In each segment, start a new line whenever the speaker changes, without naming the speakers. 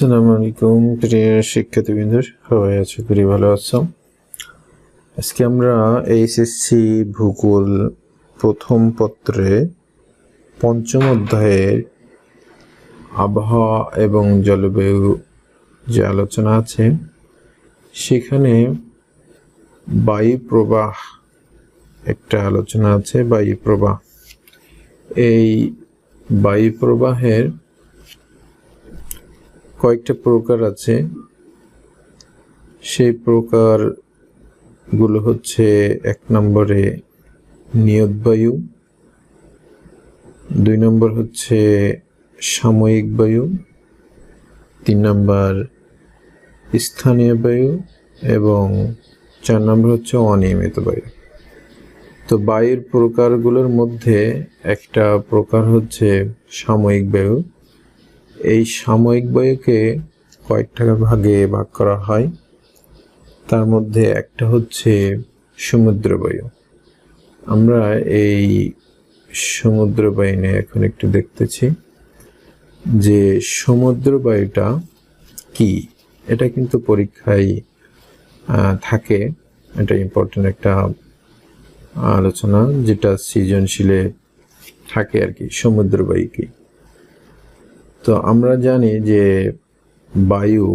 আসসালামু আলাইকুম প্রিয় শিক্ষার্থীবৃন্দ, সবাই আশা করি ভালো আছো। আজকে আমরা এইচএসসি ভূগোল প্রথম পত্রে পঞ্চম অধ্যায়ের আবহাওয়া এবং জলবায়ু যে আলোচনা আছে সেখানে বায়ু প্রবাহ একটা আলোচনা আছে। বায়ু প্রবাহ, এই বায়ু প্রবাহের কয়েকটা প্রকার আছে। সেই প্রকারগুলো হচ্ছে, 1 নম্বরে নিয়ত বায়ু, 2 নম্বর হচ্ছে সাময়িক বায়ু, 3 নম্বর স্থানীয় বায়ু এবং 4 নম্বর হচ্ছে অনিয়মিত বায়ু। তো বায়ুর প্রকারগুলোর মধ্যে একটা প্রকার হচ্ছে সাময়িক বায়ু। এই সাময়িক বায়ুকে কয়েকটা ভাগে ভাগ করা হয়। তার মধ্যে একটা হচ্ছে সমুদ্র বায়ু। আমরা এই সমুদ্র বায়ু নিয়ে এখন একটু দেখতেছি যে সমুদ্র বায়ুটা কি। এটা কিন্তু পরীক্ষায় থাকে, এটা ইম্পর্টেন্ট একটা আলোচনা যেটা সৃজনশীলে থাকে আর কি। সমুদ্র বায়ু কি? তো আমরা জানি যে বায়ু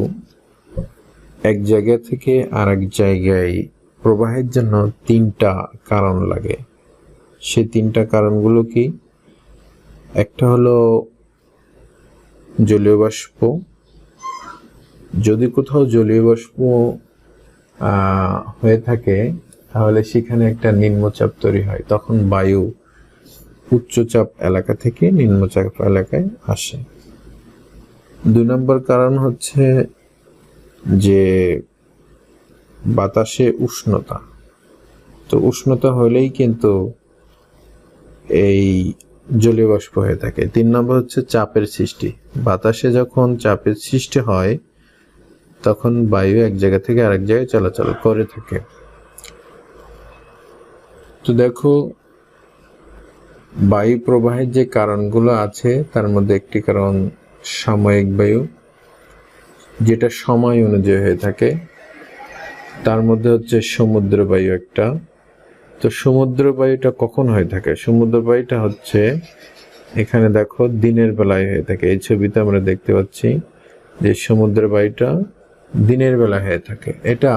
এক জায়গা থেকে আরেক জায়গায় প্রবাহের জন্য 3টা কারণ লাগে। সেই 3টা কারণগুলো কি? একটা হলো জলীয় বাষ্প। যদি কোথাও জলীয় বাষ্প হয়ে থাকে তাহলে সেখানে একটা নিম্নচাপ তৈরি হয়, তখন বায়ু উচ্চচাপ এলাকা থেকে নিম্নচাপ এলাকায় আসে। 2 নম্বর কারণ হচ্ছে যে বাতাসে উষ্ণতা। তো উষ্ণতা হলেই কিন্তু এই জলীয় বাষ্প হয়ে থাকে। 3 নম্বর হচ্ছে চাপের সৃষ্টি। বাতাসে যখন চাপের সৃষ্টি হয় তখন বায়ু এক জায়গা থেকে আরেক জায়গায় চলাচল করে থাকে। তো দেখো, বায়ু প্রবাহের যে কারণগুলো আছে তার মধ্যে একটি কারণ সাময়িক বায়ু, যেটা সময় অনুযায়ী হয়ে থাকে। তার মধ্যে হচ্ছে সমুদ্র বায়ু একটা। তো সমুদ্র বায়ুটা কখন হয়ে থাকে? সমুদ্র বায়ুটা হচ্ছে, এখানে দেখো, দিনের বেলায় হয়ে থাকে। এই ছবিতে আমরা দেখতে পাচ্ছি যে সমুদ্র বায়ুটা দিনের বেলা হয়ে থাকে। এটা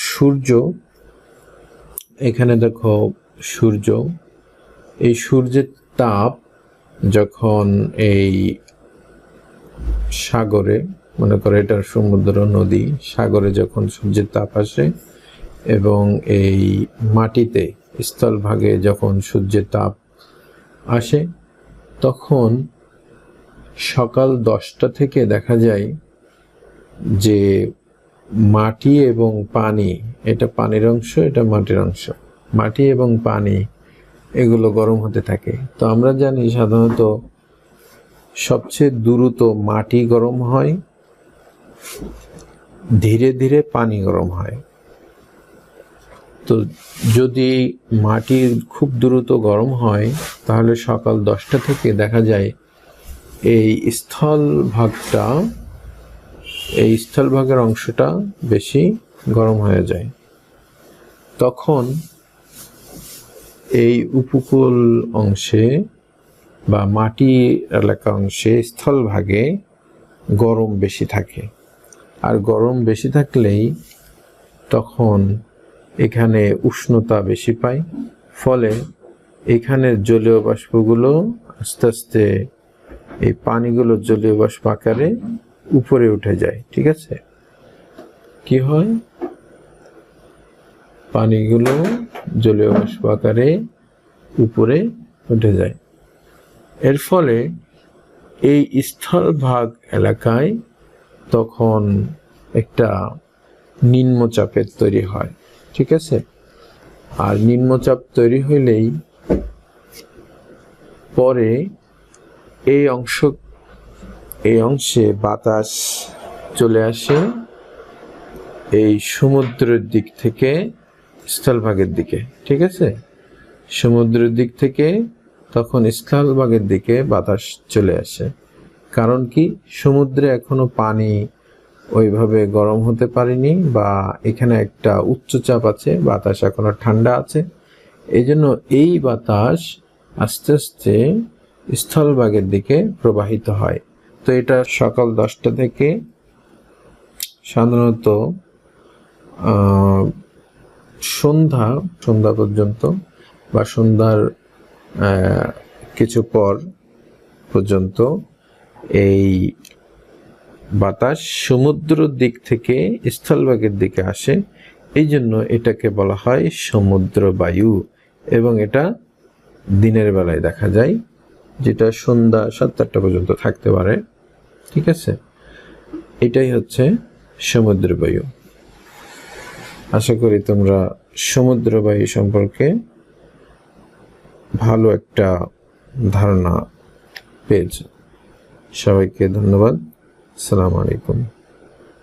সূর্য, এখানে দেখো সূর্য, এই সূর্যের তাপ যখন এই সাগরে, মনে করে এটা সমুদ্র নদী, সাগরে যখন সূর্যের তাপ আসে এবং এই মাটিতে স্থলভাগে যখন সূর্যের তাপ আসে, তখন সকাল 10টা থেকে দেখা যায় যে মাটি এবং পানি, এটা পানির অংশ, এটা মাটির অংশ, মাটি এবং পানি এগুলো গরম হতে থাকে। তো আমরা জানি সাধারণত সবচেয়ে দ্রুত মাটি গরম হয়, ধীরে ধীরে পানি গরম হয়। তো যদি মাটি খুব দ্রুত গরম হয় তাহলে সকাল 10টা থেকে দেখা যায় এই স্থলভাগের অংশটা বেশি গরম হয়ে যায়। তখন এই উপকূল অংশে বা মাটি এলাকা অংশে স্থলভাগে গরম বেশি থাকে। আর গরম বেশি থাকলেই তখন এখানে উষ্ণতা বেশি পায়, ফলে এখানের জলীয় বাষ্পগুলো আস্তে আস্তে এই পানিগুলো জলীয় বাষ্প আকারে উপরে উঠে যায়। ঠিক আছে? কি হয়? পানিগুলো জলীয় বাষ্প আকারে উপরে উঠে যায়। এর ফলে এই স্থলভাগ এলাকায় তখন একটা নিম্নচাপের তৈরি হয়। ঠিক আছে? আর নিম্নচাপ তৈরি হইলেই পরে এই অংশে বাতাস চলে আসে এই সমুদ্রের দিক থেকে স্থলভাগের দিকে। ঠিক আছে? সমুদ্রের দিক থেকে তখন স্থলভাগের দিকে বাতাস চলে আসে, কারণ কি, সমুদ্রে এখনো পানি ওইভাবে গরম হতে পারেনি, বা এখানে একটা উচ্চচাপ আছে, বাতাস এখনো ঠান্ডা আছে। এই জন্য এই বাতাস আস্তে আস্তে স্থলভাগের দিকে প্রবাহিত হয়। তো এটা সকাল 10টা থেকে সাধারণত সন্ধ্যা পর্যন্ত, বা সন্ধ্যার কিছু পর পর্যন্ত এই বাতাস সমুদ্র দিক থেকে স্থলভাগের দিকে আসে। এই জন্য এটাকে বলা হয় সমুদ্র বায়ু, এবং এটা দিনের বেলায় দেখা যায়, যেটা সন্ধ্যা 7-8টা পর্যন্ত থাকতে পারে। ঠিক আছে, এটাই হচ্ছে সমুদ্র বায়ু। আশা করি তোমরা সমুদ্র বায়ু সম্পর্কে ভালো একটা ধারণা পেয়েছ। সবাইকে ধন্যবাদ। আসসালামু আলাইকুম।